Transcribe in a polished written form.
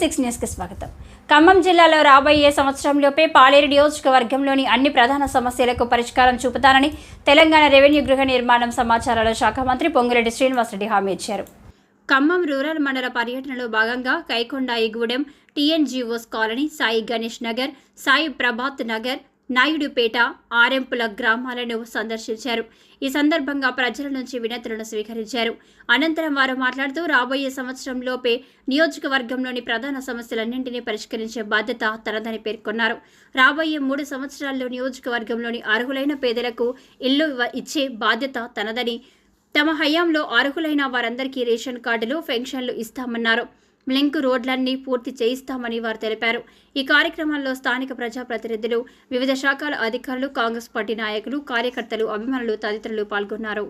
6 న్యూస్కి స్వాగతం. ఖమ్మం జిల్లాలో రాబోయే సంవత్సరంలోపే పాలేరు నియోజకవర్గంలోని అన్ని ప్రధాన సమస్యలకు పరిష్కారం చూపుతానని తెలంగాణ రెవెన్యూ గృహ నిర్మాణం సమాచారాల శాఖ మంత్రి పొంగులేటి శ్రీనివాసరెడ్డి హామీ ఇచ్చారు. ఖమ్మం రూరల్ మండల పర్యటనలో భాగంగా కైకొండాయిగూడెం, టీఎన్జీఓస్ కాలనీ, సాయి గణేష్ నగర్, సాయి ప్రభాత్ నగర్, నాయుడుపేట, ఆరెంపుల గ్రామాలను సందర్శించారు. ఈ సందర్భంగా ప్రజల నుంచి వినతులను స్వీకరించారు. అనంతరం వారు మాట్లాడుతూ రాబోయే సంవత్సరంలోపే నియోజకవర్గంలోని ప్రధాన సమస్యలన్నింటినీ పరిష్కరించే బాధ్యత తనదని పేర్కొన్నారు. రాబోయే 3 సంవత్సరాల్లో నియోజకవర్గంలోని అర్హులైన పేదలకు ఇల్లు ఇచ్చే బాధ్యత తనదని, తమ హయాంలో అర్హులైన వారందరికీ రేషన్ కార్డులు, పెన్షన్లు ఇస్తామన్నారు. లింక్ రోడ్లన్నీ పూర్తి చేయిస్తామని వారు తెలిపారు. ఈ కార్యక్రమంలో స్థానిక ప్రజాప్రతినిధులు, వివిధ శాఖల అధికారులు, కాంగ్రెస్ పార్టీ నాయకులు, కార్యకర్తలు, అభిమానులు తదితరులు పాల్గొన్నారు.